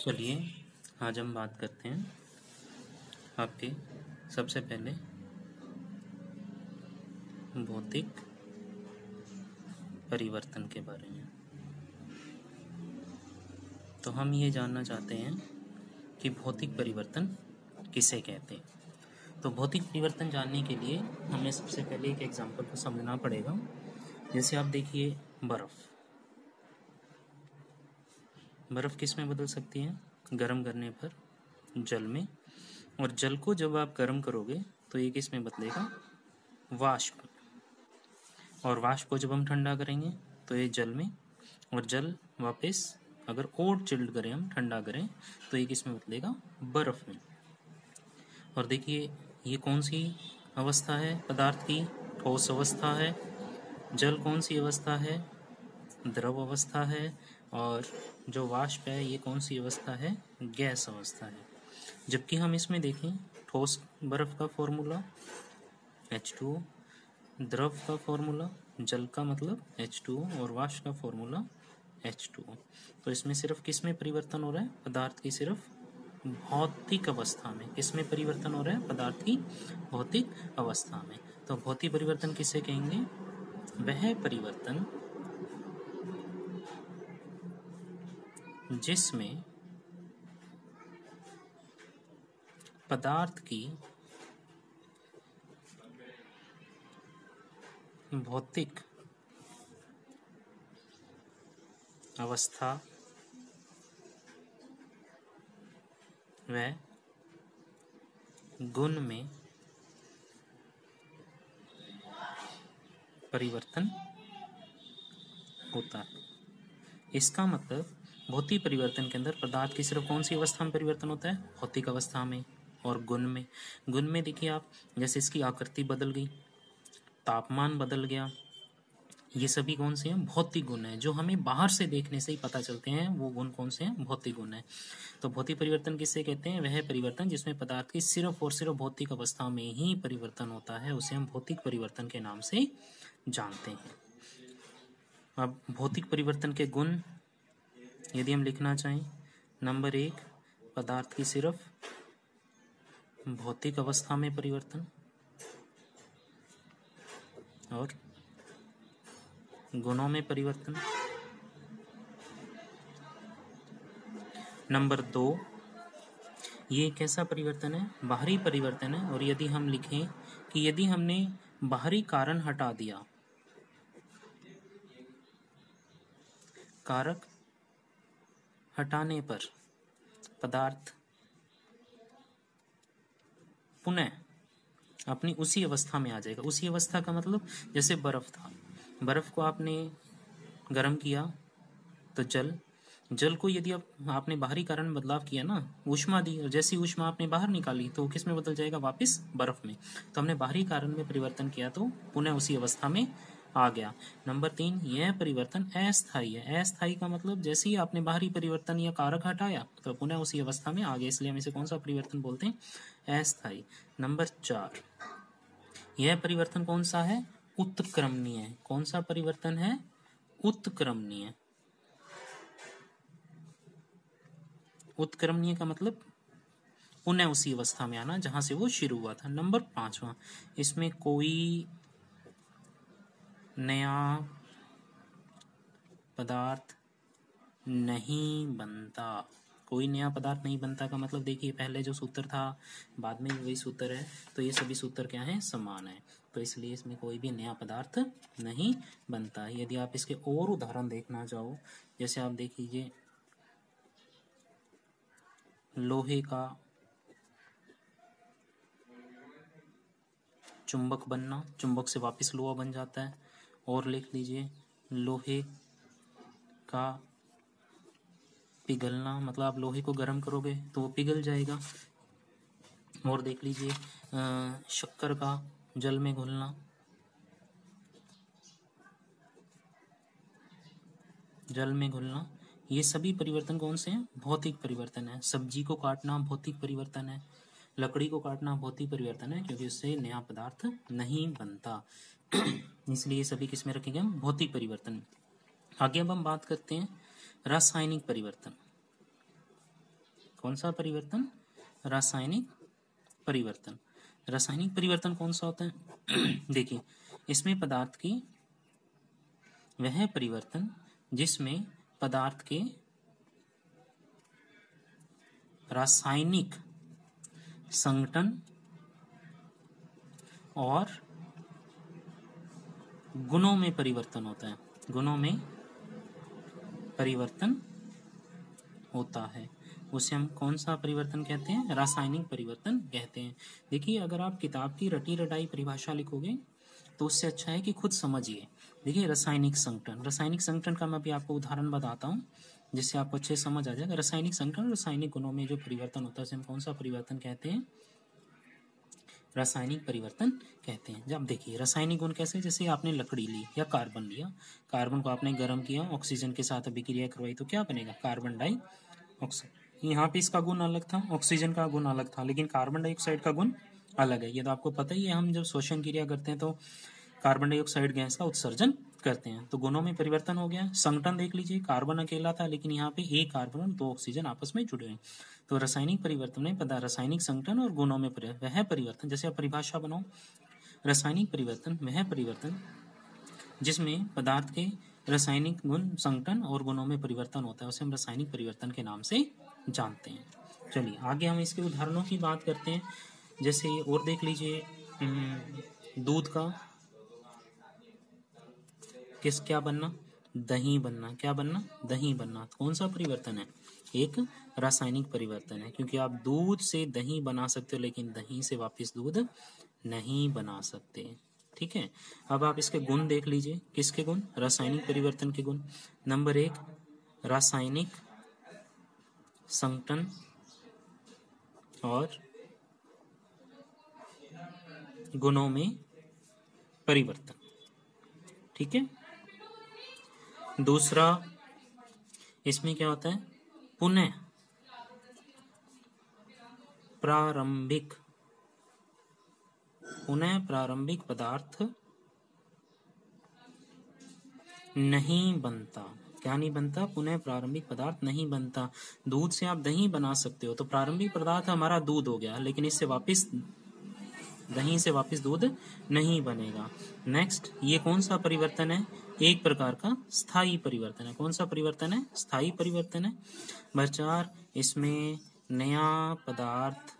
चलिए आज हम बात करते हैं आपके सबसे पहले भौतिक परिवर्तन के बारे में। तो हम ये जानना चाहते हैं कि भौतिक परिवर्तन किसे कहते हैं। तो भौतिक परिवर्तन जानने के लिए हमें सबसे पहले एक एग्जाम्पल को समझना पड़ेगा। जैसे आप देखिए बर्फ़ किस में बदल सकती है? गर्म करने पर जल में, और जल को जब आप गर्म करोगे तो ये किस में बदलेगा? वाष्प। और वाष्प को जब हम ठंडा करेंगे तो ये जल में, और जल वापस अगर और चिल्ड करें, हम ठंडा करें तो ये किस में बदलेगा? बर्फ़ में। और देखिए ये कौन सी अवस्था है पदार्थ की? ठोस अवस्था है। जल कौन सी अवस्था है? द्रव अवस्था है। और जो वाष्प है ये कौन सी अवस्था है? गैस अवस्था है। जबकि हम इसमें देखें ठोस बर्फ का फॉर्मूला H2O, द्रव का फॉर्मूला जल का मतलब H2O, और वाष्प का फॉर्मूला H2O। तो इसमें सिर्फ किस में परिवर्तन हो रहा है? पदार्थ की सिर्फ भौतिक अवस्था में। किस में परिवर्तन हो रहा है? पदार्थ की भौतिक अवस्था में। तो भौतिक परिवर्तन किसे कहेंगे? वह परिवर्तन जिसमें पदार्थ की भौतिक अवस्था व गुण में परिवर्तन होता है। इसका मतलब भौतिक परिवर्तन के अंदर पदार्थ की सिर्फ कौन सी अवस्था में परिवर्तन होता है? भौतिक अवस्था में। और गुण में, गुण में देखिए आप, जैसे इसकी आकृति बदल गई, तापमान बदल गया, ये सभी कौन से हैं? भौतिक गुण हैं, जो हमें बाहर से देखने से ही पता चलते हैं। वो गुण कौन से हैं? भौतिक गुण हैं। तो भौतिक परिवर्तन किससे कहते हैं? वह परिवर्तन जिसमें पदार्थ की सिर्फ और सिर्फ भौतिक अवस्था में ही परिवर्तन होता है, उसे हम भौतिक परिवर्तन के नाम से जानते हैं। अब भौतिक परिवर्तन के गुण यदि हम लिखना चाहें, नंबर 1 पदार्थ की सिर्फ भौतिक अवस्था में परिवर्तन, और गुणों में परिवर्तन। नंबर 2 ये कैसा परिवर्तन है? बाहरी परिवर्तन है। और यदि हम लिखें कि यदि हमने बाहरी कारण हटा दिया, कारक हटाने पर पदार्थ पुनः अपनी उसी अवस्था में आ जाएगा। उसी अवस्था का मतलब जैसे बर्फ था, बर्फ को आपने गर्म किया तो जल को यदि आपने बाहरी कारण में बदलाव किया ना, ऊष्मा दी, और जैसी ऊष्मा आपने बाहर निकाली तो किस में बदल जाएगा? वापस बर्फ में। तो हमने बाहरी कारण में परिवर्तन किया तो पुनः उसी अवस्था में आ गया। नंबर 3 यह परिवर्तन अस्थायी है। अस्थायी का मतलब जैसे ही आपने बाहरी परिवर्तन या कारक हटाया तो पुनः उसी अवस्था में आ गया, इसलिए हम इसे कौन सा परिवर्तन बोलते हैं? अस्थायी। नंबर 4 यह परिवर्तन कौन सा है? उत्क्रमणीय। कौन सा परिवर्तन है? उत्क्रमणीय। उत्क्रमणीय का मतलब पुनः उसी अवस्था में आना जहां से वो शुरू हुआ था। नंबर 5वां, इसमें कोई नया पदार्थ नहीं बनता। कोई नया पदार्थ नहीं बनता का मतलब देखिए पहले जो सूत्र था बाद में वही सूत्र है, तो ये सभी सूत्र क्या हैं? समान है। तो इसलिए इसमें कोई भी नया पदार्थ नहीं बनता। यदि आप इसके और उदाहरण देखना चाहो, जैसे आप देख लीजिए लोहे का चुंबक बनना, चुंबक से वापस लोहा बन जाता है। और लिख लीजिए लोहे का पिघलना, मतलब आप लोहे को गर्म करोगे तो वो पिघल जाएगा। और देख लीजिए शक्कर का जल में घुलना, जल में घुलना, ये सभी परिवर्तन कौन से हैं? भौतिक परिवर्तन है। सब्जी को काटना भौतिक परिवर्तन है, लकड़ी को काटना भौतिक परिवर्तन है, क्योंकि उससे नया पदार्थ नहीं बनता। इसलिए सभी किस में रखेंगे हम? भौतिक परिवर्तन। आगे अब हम बात करते हैं रासायनिक परिवर्तन। कौन सा परिवर्तन? रासायनिक परिवर्तन। रासायनिक परिवर्तन कौन सा होता है? देखिए, इसमें पदार्थ की वह परिवर्तन जिसमें पदार्थ के रासायनिक संघटन और गुणों में परिवर्तन होता है। गुणों में परिवर्तन होता है, उसे हम कौन सा परिवर्तन कहते हैं? रासायनिक परिवर्तन कहते हैं। देखिए, अगर आप किताब की रटी रटाई परिभाषा लिखोगे तो उससे अच्छा है कि खुद समझिए। देखिए, रासायनिक संघटन, रासायनिक संघटन का मैं भी आपको उदाहरण बताता हूँ जिससे आपको अच्छे समझ आ जाएगा। रासायनिक संघटन, रासायनिक गुणों में जो परिवर्तन होता है उसे हम कौन सा परिवर्तन कहते हैं? रासायनिक परिवर्तन कहते हैं। जब देखिए, रासायनिक गुण कैसे? जैसे आपने लकड़ी ली या कार्बन लिया, कार्बन को आपने गर्म किया, ऑक्सीजन के साथ अभिक्रिया करवाई तो क्या बनेगा? Carbon dioxide. यहाँ पे इसका गुण अलग था, ऑक्सीजन का गुण अलग था, लेकिन कार्बन डाइऑक्साइड का गुण अलग है। ये तो आपको पता ही है, हम जब श्वसन क्रिया करते हैं तो कार्बन डाइऑक्साइड गैस का उत्सर्जन करते हैं। तो गुणों में परिवर्तन हो गया। संगठन देख लीजिए, कार्बन अकेला था लेकिन यहाँ पे एक कार्बन और दो ऑक्सीजन आपस में जुड़े हैं। तो रासायनिक परिवर्तन में रासायनिक संगठन और गुणों में वह परिवर्तन, जैसे आप परिभाषा बनाओ, रासायनिक परिवर्तन वह परिवर्तन जिसमें पदार्थ के रासायनिक गुण संगठन और गुणों में परिवर्तन होता है उसे हम रासायनिक परिवर्तन के नाम से जानते हैं। चलिए आगे हम इसके उदाहरणों की बात करते हैं। जैसे और देख लीजिए, दूध का क्या बनना? दही बनना। क्या बनना? दही बनना। कौन सा परिवर्तन है? एक रासायनिक परिवर्तन है, क्योंकि आप दूध से दही बना सकते हो लेकिन दही से वापस दूध नहीं बना सकते। ठीक है, अब आप इसके गुण देख लीजिए। किसके गुण? रासायनिक परिवर्तन के गुण। नंबर 1, रासायनिक संघटन और गुणों में परिवर्तन। ठीक है, दूसरा इसमें क्या होता है? पुनः प्रारंभिक पदार्थ नहीं बनता। क्या नहीं बनता? पुनः प्रारंभिक पदार्थ नहीं बनता। दूध से आप दही बना सकते हो तो प्रारंभिक पदार्थ हमारा दूध हो गया, लेकिन इससे वापस दही से वापस दूध नहीं बनेगा। नेक्स्ट, ये कौन सा परिवर्तन है? एक प्रकार का स्थायी परिवर्तन है। कौन सा परिवर्तन है? स्थायी परिवर्तन है। नंबर 4, इसमें नया पदार्थ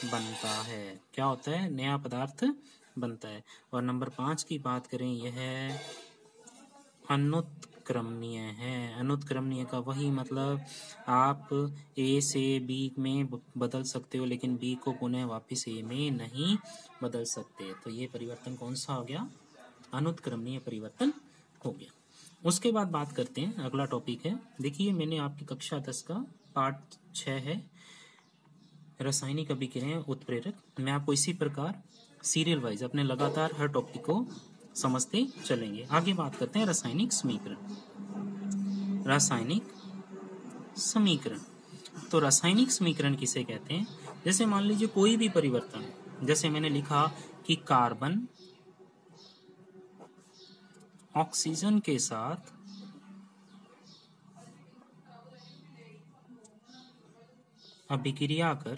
बनता है। क्या होता है? नया पदार्थ बनता है। और नंबर 5 की बात करें, यह अनुत्क्रमणीय है। अनुत्क्रमणीय का वही मतलब, आप ए से बी में बदल सकते हो लेकिन बी को पुनः वापस ए में नहीं बदल सकते। तो ये परिवर्तन कौन सा हो गया? अनुत्क्रमणीय परिवर्तन हो गया। उसके बाद बात करते हैं, अगला टॉपिक है। देखिए, मैंने आपकी कक्षा 10 का पार्ट 6 है रासायनिक अभिक्रियाएं उत्प्रेरक। मैं आपको इसी प्रकार सीरियल वाइज अपने लगातार हर टॉपिक को समझते चलेंगे। आगे बात करते हैं रासायनिक समीकरण। रासायनिक समीकरण, तो रासायनिक समीकरण किसे कहते हैं? जैसे मान लीजिए कोई भी परिवर्तन, जैसे मैंने लिखा कि कार्बन ऑक्सीजन के साथ अभिक्रिया कर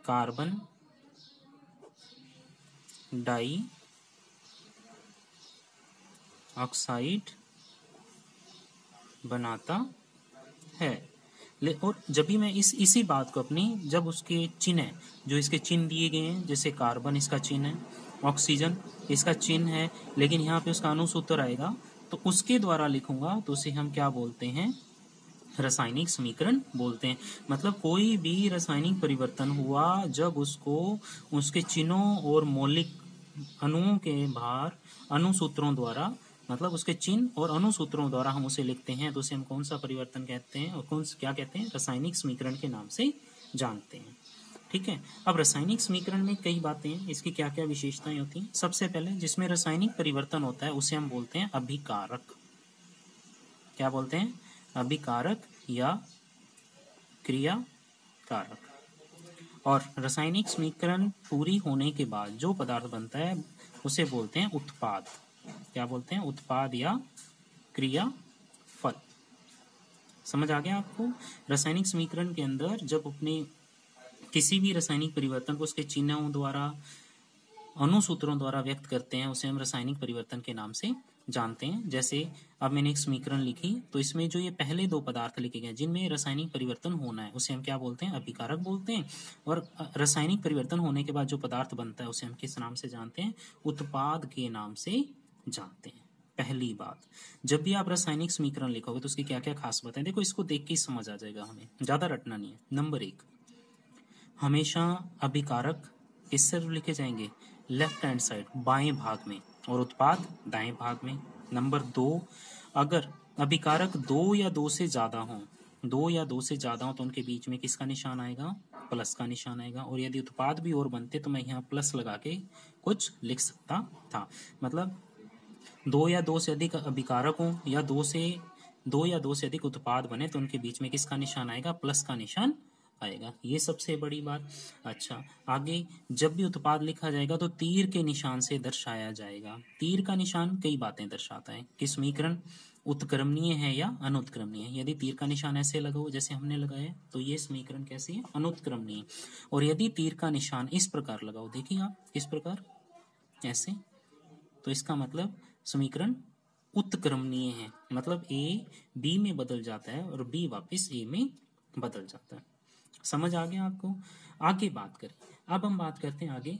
कार्बन डाई ऑक्साइड बनाता है। और जब भी मैं इसी बात को अपनी, जब उसके चिन्ह है, जो इसके चिन्ह दिए गए हैं, जैसे कार्बन इसका चिन्ह है, ऑक्सीजन इसका चिन्ह है, लेकिन यहाँ पे उसका अनुसूत्र आएगा तो उसके द्वारा लिखूंगा तो उसे हम क्या बोलते हैं? रासायनिक समीकरण बोलते हैं। मतलब कोई भी रासायनिक परिवर्तन हुआ जब उसको उसके चिन्हों और मौलिक अणुओं के बाहर अनुसूत्रों द्वारा, मतलब उसके चिन्ह और अनुसूत्रों द्वारा हम उसे लिखते हैं तो उसे हम कौन सा परिवर्तन कहते हैं और क्या कहते हैं? रासायनिक समीकरण के नाम से जानते हैं। ठीक है, अब रासायनिक समीकरण में कई बातें हैं, इसकी क्या क्या विशेषताएं होती हैं। सबसे पहले, जिसमें रासायनिक परिवर्तन होता है उसे हम बोलते हैं अभिकारक। क्या बोलते हैं? अभिकारक या क्रियाकारक। और रासायनिक समीकरण पूरी होने के बाद जो पदार्थ बनता है उसे बोलते हैं उत्पाद। क्या बोलते हैं? उत्पाद या क्रियाफल। समझ आ गया आपको? रासायनिक समीकरण के अंदर जब अपने किसी भी रासायनिक परिवर्तन को उसके चिन्हों द्वारा, अणुसूत्रों द्वारा व्यक्त करते हैं, उसे हम रासायनिक परिवर्तन के नाम से जानते हैं। जैसे अब मैंने एक समीकरण लिखी, तो इसमें जो ये पहले दो पदार्थ लिखे गए जिनमें रासायनिक परिवर्तन होना है, उसे हम क्या बोलते हैं? अभिकारक बोलते हैं। और रासायनिक परिवर्तन होने के बाद जो पदार्थ बनता है उसे हम किस नाम से जानते हैं? उत्पाद के नाम से जानते हैं। पहली बात, जब भी आप रासायनिक समीकरण लिखोगे तो उसकी क्या क्या खास बातें, देखो इसको देख के ही समझ आ जाएगा, हमें ज्यादा रटना नहीं है। नंबर 1, हमेशा अभिकारक किस तरफ लिखे जाएंगे? लेफ्ट हैंड साइड, बाएं भाग में, और उत्पाद दाएं भाग में। नंबर 2, अगर अभिकारक 2 या 2 से ज्यादा हो, 2 या 2 से ज्यादा हो, तो उनके बीच में किसका निशान आएगा? प्लस का निशान आएगा। और यदि उत्पाद भी और बनते तो मैं यहाँ प्लस लगा के कुछ लिख सकता था। मतलब 2 या 2 से अधिक अभिकारक हो या 2 या 2 से अधिक उत्पाद बने तो उनके बीच में किसका निशान आएगा? प्लस का निशान आएगा। ये सबसे बड़ी बात। अच्छा, आगे जब भी उत्पाद लिखा जाएगा तो तीर के निशान से दर्शाया जाएगा। तीर का निशान कई बातें दर्शाता है कि समीकरण उत्क्रमणीय है या अनुत्क्रमणीय है। यदि तीर का निशान ऐसे लगा हो जैसे हमने लगाया तो ये समीकरण कैसी है? अनुत्क्रमणीय। और यदि तीर का निशान इस प्रकार लगा हो, देखिए आप इस प्रकार ऐसे, तो इसका मतलब समीकरण उत्क्रमणीय है। मतलब ए बी में बदल जाता है और बी वापस ए में बदल जाता है। समझ आ गया आपको? आगे बात करें। अब हम बात करते हैं आगे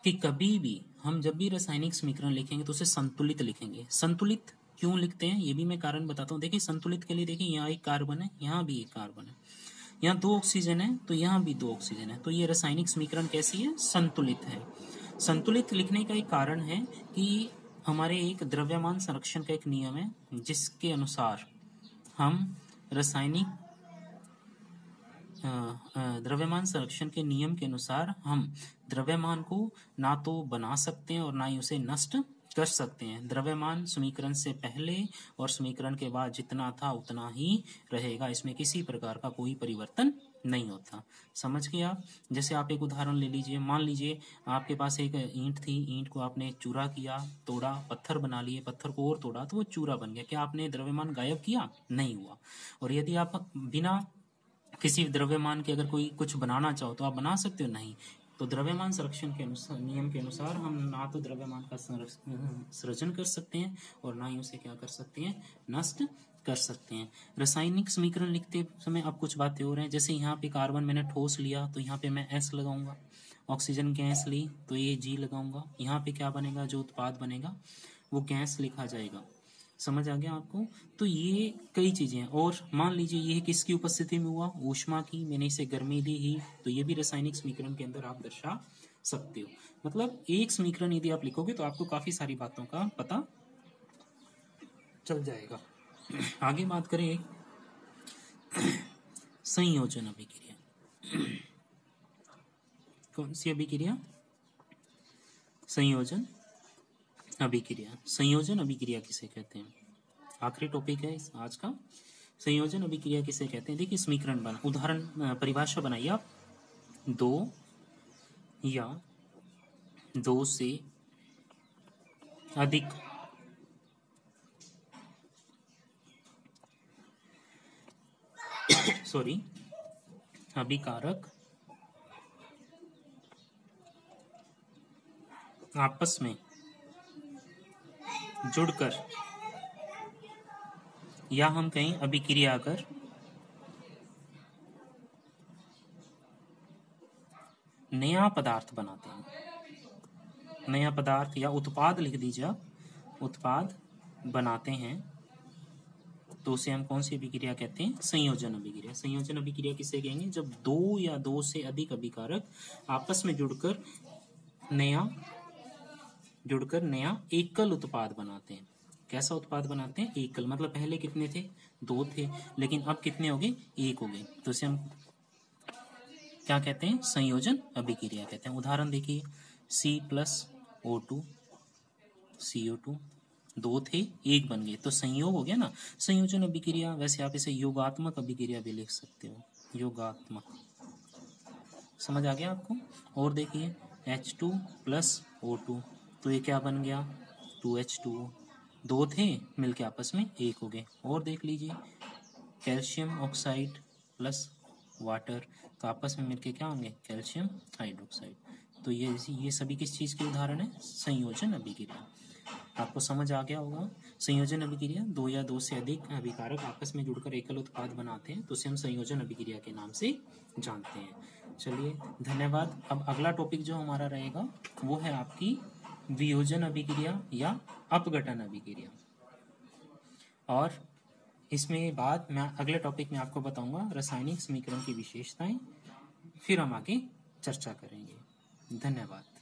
कि कभी भी हम जब भी रासायनिक समीकरण लिखेंगे तो उसे संतुलित लिखेंगे। संतुलित क्यों लिखते हैं ये भी मैं कारण बताता हूँ। देखिए संतुलित के लिए, देखिए यहाँ एक कार्बन है, यहाँ भी एक कार्बन है, यहाँ 2 ऑक्सीजन है तो यहाँ भी 2 ऑक्सीजन है, तो ये रासायनिक समीकरण कैसी है? संतुलित है। संतुलित लिखने का एक कारण है कि हमारे एक द्रव्यमान संरक्षण का एक नियम है जिसके अनुसार हम रासायनिक द्रव्यमान संरक्षण के नियम के अनुसार हम द्रव्यमान को ना तो बना सकते हैं और ना ही उसे नष्ट कर सकते हैं। द्रव्यमान समीकरण से पहले और समीकरण के बाद जितना था उतना ही रहेगा, इसमें किसी प्रकार का कोई परिवर्तन नहीं होता। समझ गए आप? जैसे आप एक उदाहरण ले लीजिए, मान लीजिए आपके पास एक ईंट थी, ईंट को आपने चूरा किया, तोड़ा, पत्थर बना लिए, पत्थर को और तोड़ा तो वो चूरा बन गया। क्या आपने द्रव्यमान गायब किया? नहीं हुआ। और यदि आप बिना किसी द्रव्यमान के अगर कोई कुछ बनाना चाहो तो आप बना सकते हो? नहीं। तो द्रव्यमान संरक्षण के अनुसार, नियम के अनुसार हम ना तो द्रव्यमान का सृजन कर सकते हैं और ना ही उसे क्या कर सकते हैं? नष्ट कर सकते हैं। रासायनिक समीकरण लिखते समय अब कुछ बातें हो रही हैं। जैसे यहाँ पे कार्बन मैंने ठोस लिया तो यहाँ पे मैं S लगाऊंगा, ऑक्सीजन गैस ली तो ये G लगाऊंगा। यहाँ पे क्या बनेगा? जो उत्पाद बनेगा वो गैस लिखा जाएगा। समझ आ गया आपको? तो ये कई चीजें हैं। और मान लीजिए ये किसकी उपस्थिति में हुआ? ऊष्मा की, मैंने इसे गर्मी दी ही, तो ये भी रासायनिक समीकरण के अंदर आप दर्शा सकते हो। मतलब एक समीकरण यदि आप लिखोगे तो आपको काफी सारी बातों का पता चल जाएगा। आगे बात करें संयोजन अभिक्रिया। कौन सी अभिक्रिया? संयोजन अभिक्रिया। संयोजन अभिक्रिया किसे कहते हैं? आखिरी टॉपिक है आज का। संयोजन अभिक्रिया किसे कहते हैं? देखिए समीकरण बना, उदाहरण परिभाषा बनाइए आप। 2 या 2 से अधिक अभिकारक आपस में जुड़कर या हम कहीं अभिक्रिया कर नया पदार्थ बनाते हैं। नया पदार्थ या उत्पाद लिख दीजिए आप, उत्पाद बनाते हैं तो उसे हम कौन सी अभिक्रिया कहते हैं? संयोजन अभिक्रिया। संयोजन अभिक्रिया किसे कहेंगे? जब 2 या 2 से अधिक अभिकारक आपस में जुड़कर नया एकल उत्पाद बनाते हैं। कैसा उत्पाद बनाते हैं? एकल। मतलब पहले कितने थे? 2 थे, लेकिन अब कितने हो गए? 1 हो गए। तो इसे हम क्या कहते हैं? संयोजन अभिक्रिया कहते हैं। उदाहरण देखिए, C+O2 CO2, 2 थे 1 बन गए तो संयोग हो गया ना। संयोजन अभिक्रिया, वैसे आप इसे योगात्मक अभिक्रिया भी लिख सकते हो। योगात्मक। समझ आ गया आपको? और देखिए H2 प्लस O2, तो ये क्या बन गया 2H2O, दो थे मिलके आपस में एक हो गए। और देख लीजिए कैल्शियम ऑक्साइड प्लस वाटर, तो आपस में मिलके क्या होंगे कैल्शियम हाइड्रोक्साइड। तो ये सभी किस चीज़ के उदाहरण है, संयोजन अभिक्रिया। आपको समझ आ गया होगा। संयोजन अभिक्रिया दो या दो से अधिक अभिकारक आपस में जुड़कर एकल उत्पाद बनाते हैं, तो उसे हम संयोजन अभिक्रिया के नाम से जानते हैं। चलिए धन्यवाद। अब अगला टॉपिक जो हमारा रहेगा वो है आपकी वियोजन अभिक्रिया या अपघटन अभिक्रिया। और इसमें बाद मैं अगले टॉपिक में आपको बताऊंगा रासायनिक समीकरण की विशेषताएं, फिर हम आगे चर्चा करेंगे। धन्यवाद।